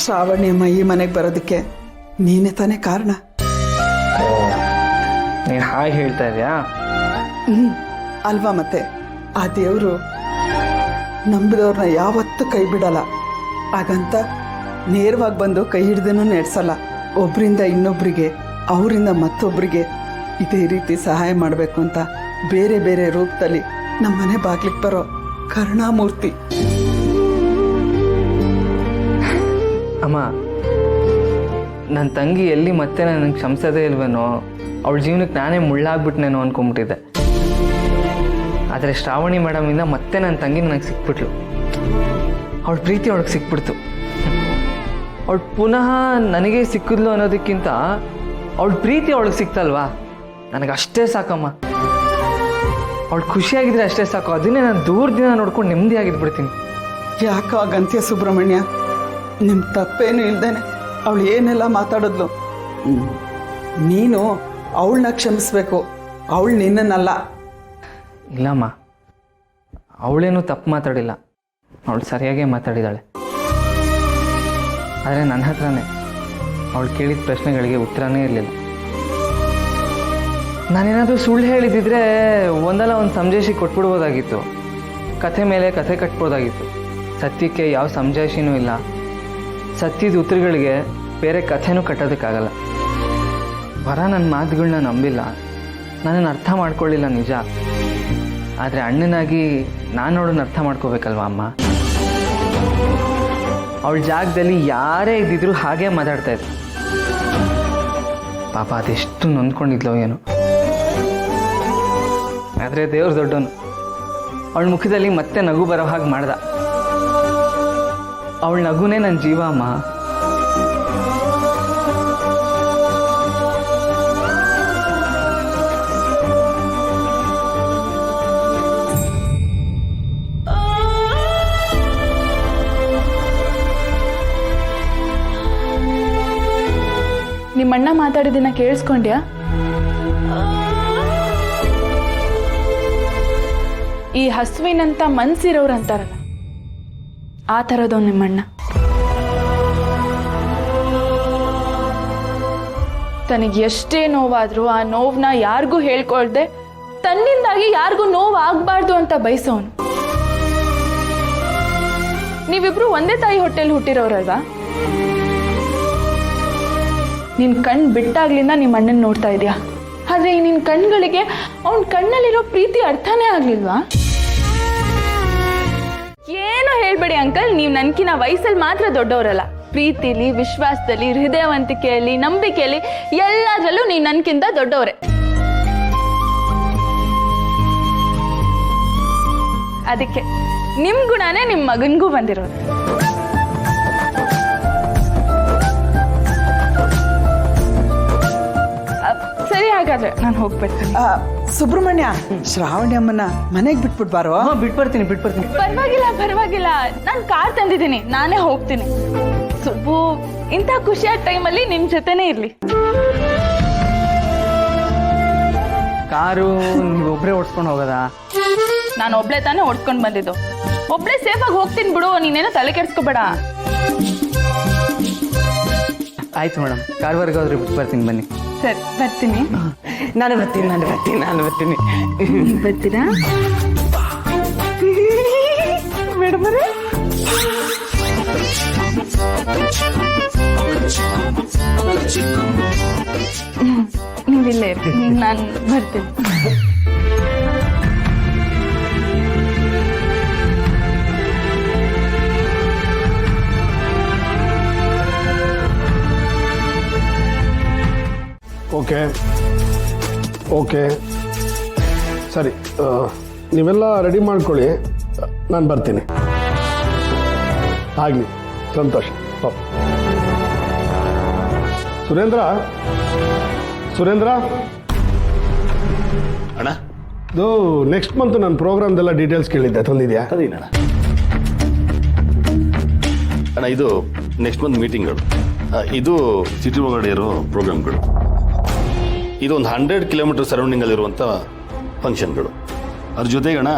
ಶ್ರಾವಣಿಯಮ್ಮ ಈ ಮನೆಗೆ ಬರೋದಕ್ಕೆ ನೀನೇ ತಾನೇ ಕಾರಣ. ನೀನು ಹಾಗೆ ಹೇಳ್ತಾ ಇದೆಯಾ? ಅಲ್ವಾ ಮತ್ತೆ. ಆ ದೇವರು ನಂಬಿದವ್ರನ್ನ ಯಾವತ್ತೂ ಕೈ ಬಿಡಲ್ಲ. ಹಾಗಂತ ನೇರವಾಗಿ ಬಂದು ಕೈ ಹಿಡ್ದೂ ನಡೆಸಲ್ಲ. ಒಬ್ಬರಿಂದ ಇನ್ನೊಬ್ಬರಿಗೆ, ಅವರಿಂದ ಮತ್ತೊಬ್ಬರಿಗೆ ಇದೇ ರೀತಿ ಸಹಾಯ ಮಾಡಬೇಕು ಅಂತ ಬೇರೆ ಬೇರೆ ರೂಪದಲ್ಲಿ ನಮ್ಮ ಮನೆ ಬಾಗ್ಲಿಗೆ ಬರೋ ಕರುಣಾಮೂರ್ತಿ. ಅಮ್ಮ, ನನ್ನ ತಂಗಿ ಎಲ್ಲಿ ಮತ್ತೆ ನನಗೆ ಕ್ಷಮಿಸೋದೇ ಇಲ್ವೇನೋ, ಅವಳ ಜೀವನಕ್ಕೆ ನಾನೇ ಮುಳ್ಳಾಗ್ಬಿಟ್ನೇನೋ ಅಂದ್ಕೊಂಬಿಟ್ಟಿದ್ದೆ. ಆದರೆ ಶ್ರಾವಣಿ ಮೇಡಮಿಂದ ಮತ್ತೆ ನನ್ನ ತಂಗಿ ನನಗೆ ಸಿಕ್ಬಿಟ್ಲು. ಅವಳ ಪ್ರೀತಿ ಅವಳಿಗೆ ಸಿಕ್ಬಿಡ್ತು. ಅವಳು ಪುನಃ ನನಗೆ ಸಿಕ್ಕಿದ್ಲು ಅನ್ನೋದಕ್ಕಿಂತ ಅವಳ ಪ್ರೀತಿ ಅವಳಿಗೆ ಸಿಕ್ತಲ್ವಾ, ನನಗಷ್ಟೇ ಸಾಕಮ್ಮ. ಅವಳು ಖುಷಿಯಾಗಿದ್ರೆ ಅಷ್ಟೇ ಸಾಕು. ಅದನ್ನೇ ನಾನು ದೂರದಿಂದ ನೋಡ್ಕೊಂಡು ನೆಮ್ಮದಿಯಾಗಿದ್ಬಿಡ್ತೀನಿ. ಯಾಕೋ ಗಂತ್ಯ ಸುಬ್ರಹ್ಮಣ್ಯ, ನಿಮ್ಮ ತಪ್ಪೇನು ಇಲ್ದೇನೆ ಅವಳು ಏನೆಲ್ಲ ಮಾತಾಡಿದ್ಲು. ನೀನು ಅವಳನ್ನ ಕ್ಷಮಿಸ್ಬೇಕು, ಅವಳು ನಿನ್ನನ್ನಲ್ಲ. ಇಲ್ಲಮ್ಮ, ಅವಳೇನು ತಪ್ಪು ಮಾತಾಡಿಲ್ಲ, ಅವಳು ಸರಿಯಾಗೇ ಮಾತಾಡಿದಾಳೆ. ಆದರೆ ನನ್ನ ಹತ್ರನೇ ಅವಳು ಕೇಳಿದ ಪ್ರಶ್ನೆಗಳಿಗೆ ಉತ್ತರನೇ ಇರಲಿಲ್ಲ. ನಾನೇನಾದರೂ ಸುಳ್ಳು ಹೇಳಿದ್ದಿದ್ರೆ ಒಂದಲ್ಲ ಒಂದು ಸಮಜಾಯಿಷಿ ಕೊಟ್ಬಿಡ್ಬೋದಾಗಿತ್ತು. ಕಥೆ ಮೇಲೆ ಕಥೆ ಕಟ್ಬೋದಾಗಿತ್ತು. ಸತ್ಯಕ್ಕೆ ಯಾವ ಸಮಜಾಯಿಷಿನೂ ಇಲ್ಲ. ಸತ್ಯದ ಉತ್ತರಗಳಿಗೆ ಬೇರೆ ಕಥೆನೂ ಕಟ್ಟೋದಕ್ಕಾಗಲ್ಲ. ವರ ನನ್ನ ಮಾತುಗಳನ್ನ ನಂಬಿಲ್ಲ, ನನ್ನನ್ನು ಅರ್ಥ ಮಾಡ್ಕೊಳ್ಳಿಲ್ಲ ನಿಜ. ಆದರೆ ಅಣ್ಣನಾಗಿ ನಾನು ನೋಡೋಣ ಅರ್ಥ ಮಾಡ್ಕೋಬೇಕಲ್ವ ಅಮ್ಮ. ಅವಳ ಜಾಗದಲ್ಲಿ ಯಾರೇ ಇದ್ದಿದ್ರು ಹಾಗೇ ಮಾತಾಡ್ತಾ ಇದ್ರು. ಪಾಪ ಅದೆಷ್ಟು ನೊಂದ್ಕೊಂಡಿದ್ಲೋ ಏನೋ. ಆದರೆ ದೇವ್ರು ದೊಡ್ಡವನು. ಅವಳ ಮುಖದಲ್ಲಿ ಮತ್ತೆ ನಗು ಬರೋ ಹಾಗೆ ಮಾಡ್ದ. ಅವಳ ನಗುನೇ ನನ್ನ ಜೀವ ಅಮ್ಮ. ನಿಮ್ಮಣ್ಣ ಮಾತಾಡಿದ್ದನ್ನ ಕೇಳಿಸ್ಕೊಂಡ್ಯಾ? ಈ ಹಸುವಿನಂತ ಮನ್ಸಿರೋರು ಅಂತಾರಲ್ಲ, ಆ ಥರದವ್ ನಿಮ್ಮಣ್ಣ. ತನಗೆ ಎಷ್ಟೇ ನೋವಾದ್ರೂ ಆ ನೋವನ್ನ ಯಾರಿಗೂ ಹೇಳ್ಕೊಳ್ದೆ ತನ್ನಿಂದಾಗಿ ಯಾರಿಗೂ ನೋವು ಆಗ್ಬಾರ್ದು ಅಂತ ಬಯಸೋನು. ನೀವಿಬ್ರು ಒಂದೇ ತಾಯಿ ಹೊಟ್ಟೆಲಿ ಹುಟ್ಟಿರೋರಲ್ವಾ? ನಿನ್ ಕಣ್ ಬಿಟ್ಟಾಗ್ಲಿಂದ ನಿಮ್ಮ ಅಣ್ಣನ್ ನೋಡ್ತಾ ಇದೀಯಾ. ಆದ್ರೆ ಈ ನಿನ್ ಕಣ್ಗಳಿಗೆ ಅವನ್ ಕಣ್ಣಲ್ಲಿರೋ ಪ್ರೀತಿ ಅರ್ಥನೇ ಆಗ್ಲಿಲ್ವಾ? ಏನೋ ಹೇಳ್ಬೇಡಿ ಅಂಕಲ್, ನೀವ್ ನನ್ಕಿನ ವಯಸ್ಸಲ್ಲಿ ಮಾತ್ರ ದೊಡ್ಡವರಲ್ಲ. ಪ್ರೀತಿಲಿ, ವಿಶ್ವಾಸದಲ್ಲಿ, ಹೃದಯವಂತಿಕೆಯಲ್ಲಿ, ನಂಬಿಕೆಯಲ್ಲಿ ಎಲ್ಲದರಲ್ಲೂ ನೀವ್ ನನ್ಕಿಂತ ದೊಡ್ಡವ್ರೆ. ಅದಕ್ಕೆ ನಿಮ್ ಗುಣನೇ ನಿಮ್ ಮಗನ್ಗೂ ಬಂದಿರೋದು. ಸರಿ, ಹಾಗಾದ್ರೆ ನಾನು ಹೋಗ್ಬರ್ತೀನಿ. ಸುಬ್ರಹ್ಮಣ್ಯ, ಶ್ರಾವಣಿ ಅಮ್ಮನ ಮನೆಗೆ ಬಿಟ್ಬಿಟ್ಬಾರೋ? ಬಿಟ್ಬರ್ತೀನಿ. ಪರವಾಗಿಲ್ಲ, ನಾನು ಕಾರ್ ತಂದಿದ್ದೀನಿ, ನಾನೇ ಹೋಗ್ತೀನಿ. ಸುಬ್ಬು ಇಂಥ ಖುಷಿಯಾದ ಟೈಮಲ್ಲಿ ನಿಮ್ ಜೊತೆನೇ ಇರ್ಲಿ. ಕಾರು ನೀವೊಬ್ಬರೇ ಓಡಿಸ್ಕೊಂಡು ಹೋಗೋದಾ? ನಾನು ಒಬ್ಳೆ ತಾನೇ ಓಡಿಸ್ಕೊಂಡು ಬಂದಿದ್ದು. ಒಬ್ಳೆ ಸೇಫಾಗಿ ಹೋಗ್ತೀನಿ ಬಿಡು, ನೀನೇನೋ ತಲೆ ಕೆಡ್ಸ್ಕೋಬೇಡ. ಆಯ್ತು ಮೇಡಮ್, ಕಾರ್ವರ್ಗೆ ಹೋದ್ರೆ ಬಿಟ್ಟು ಬರ್ತೀನಿ, ಬನ್ನಿ. ಸರಿ, ಬರ್ತೀನಿ. ನಾನು ಬರ್ತೀನಿ. ಬರ್ತೀರಾ ಮೇಡಮ್? ನೀವಿಲ್ಲೇ ಇರ್ತೀನಿ, ನಾನು ಬರ್ತೀನಿ. ಓಕೆ ಸರಿ, ನೀವೆಲ್ಲ ರೆಡಿ ಮಾಡ್ಕೊಳ್ಳಿ, ನಾನು ಬರ್ತೀನಿ. ಆಗಲಿ, ಸಂತೋಷ. ಸುರೇಂದ್ರ ಅಣ್ಣ, ಇದು ನೆಕ್ಸ್ಟ್ ಮಂತ್ ನನ್ನ ಪ್ರೋಗ್ರಾಮ್ದೆಲ್ಲ ಡೀಟೇಲ್ಸ್ ಕೇಳಿದ್ದೆ, ತಂದಿದ್ಯಾ? ಅದೇನಣ್ಣ? ಅಣ್ಣ, ಇದು ನೆಕ್ಸ್ಟ್ ಮಂತ್ ಮೀಟಿಂಗ್ಗಳು. ಇದು ಸಿಟಿ ಒಳಗಡೆ ಇರೋ ಪ್ರೋಗ್ರಾಮ್ಗಳು. ಇದೊಂದು 100 ಕಿಲೋಮೀಟರ್ ಸರೌಂಡಿಂಗಲ್ಲಿರುವಂಥ ಫಂಕ್ಷನ್ಗಳು. ಅದ್ರ ಜೊತೆಗೆ ಅಣ್ಣ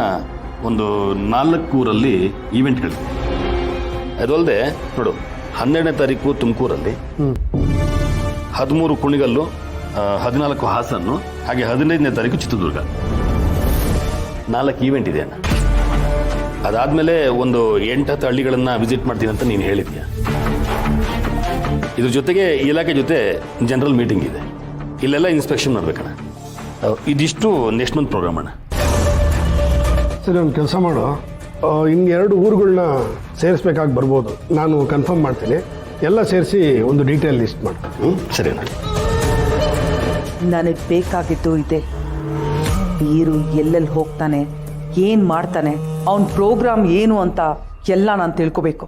ಒಂದು 4 ಊರಲ್ಲಿ ಈವೆಂಟ್ಗಳಿವೆ. ಅದಲ್ಲದೆ ನೋಡು, 12ನೇ ತಾರೀಕು ತುಮಕೂರಲ್ಲಿ, 13 ಕುಣಿಗಲ್ಲು, 14 ಹಾಸನ್ನು, ಹಾಗೆ 15ನೇ ತಾರೀಕು ಚಿತ್ರದುರ್ಗ. 4 ಈವೆಂಟ್ ಇದೆ ಅಣ್ಣ. ಅದಾದ್ಮೇಲೆ ಒಂದು 8-10 ಹಳ್ಳಿಗಳನ್ನ ವಿಸಿಟ್ ಮಾಡ್ತೀನಿ ಅಂತ ನೀನು ಹೇಳಿದ್ಯಾ. ಇದ್ರ ಜೊತೆಗೆ ಇಲಾಖೆ ಜೊತೆ ಜನರಲ್ ಮೀಟಿಂಗ್ ಇದೆ, ಇಲ್ಲೆಲ್ಲ ಇನ್ಸ್ಪೆಕ್ಷನ್ ಮಾಡ್ಬೇಕಣ್ಣ. ಇದಿಷ್ಟು ನೆಕ್ಸ್ಟ್ ಮಂತ್ ಪ್ರೋಗ್ರಾಮ್ ಅಣ್ಣ. ಸರಿ, ಒಂದು ಕೆಲಸ ಮಾಡು, ಇನ್ನು 2 ಊರುಗಳನ್ನ ಸೇರಿಸ್ಬೇಕಾಗಿ ಬರ್ಬೋದು. ನಾನು ಕನ್ಫರ್ಮ್ ಮಾಡ್ತೀನಿ, ಎಲ್ಲ ಸೇರಿಸಿ ಒಂದು ಡೀಟೇಲ್ ಲಿಸ್ಟ್ ಮಾಡ್ತೀನಿ. ಸರಿ ಅಣ್ಣ. ನನಗೆ ಬೇಕಾಗಿದ್ದು ಇದೆ. ವೀರು ಎಲ್ಲೆಲ್ಲಿ ಹೋಗ್ತಾನೆ, ಏನು ಮಾಡ್ತಾನೆ, ಅವನ ಪ್ರೋಗ್ರಾಮ್ ಏನು ಅಂತ ಎಲ್ಲ ನಾನು ತಿಳ್ಕೊಬೇಕು.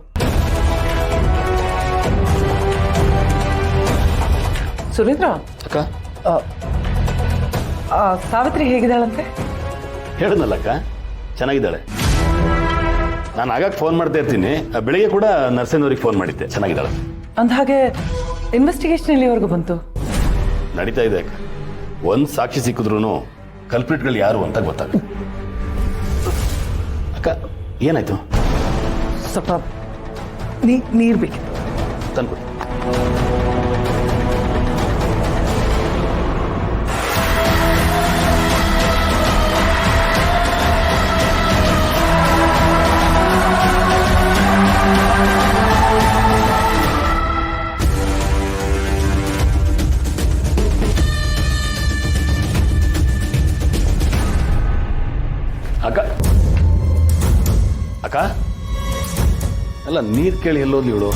ಸುರೇಂದ್ರ, ಅಕ್ಕ, ಸಾವಿತ್ರಿ ಹೇಗಿದ್ದಾಳಂತೆ? ಹೇಳಿದ್ನಲ್ಲಕ್ಕ, ಚೆನ್ನಾಗಿದ್ದಾಳೆ. ನಾನು ಆಗಾಗ ಫೋನ್ ಮಾಡ್ತಾ ಇರ್ತೀನಿ. ಬೆಳಿಗ್ಗೆ ಕೂಡ ನರ್ಸೇನವ್ರಿಗೆ ಫೋನ್ ಮಾಡಿದ್ದೆ, ಚೆನ್ನಾಗಿದ್ದಾಳೆ. ಅಂದಹಾಗೆ ಇನ್ವೆಸ್ಟಿಗೇಷನ್ ಎಲ್ಲಿವರೆಗೂ ಬಂತು? ನಡೀತಾ ಇದೆ ಅಕ್ಕ. ಒಂದು ಸಾಕ್ಷಿ ಸಿಕ್ಕಿದ್ರು ಕಲ್ಪ್ರಿಟ್ಗಳು ಯಾರು ಅಂತ ಗೊತ್ತಾಗುತ್ತೆ. ಅಕ್ಕ, ಏನಾಯ್ತು? ಸ್ವಲ್ಪ ನೀರು ಬೇಕು. ತಂದ್ಬಿಡಿ. ಅಕ್ಕ, ಅಕ್ಕ, ಅಲ್ಲ, ನೀರು ಕೇಳಿ ಎಲ್ಲೋದ್ಲಿ ಇವಳು?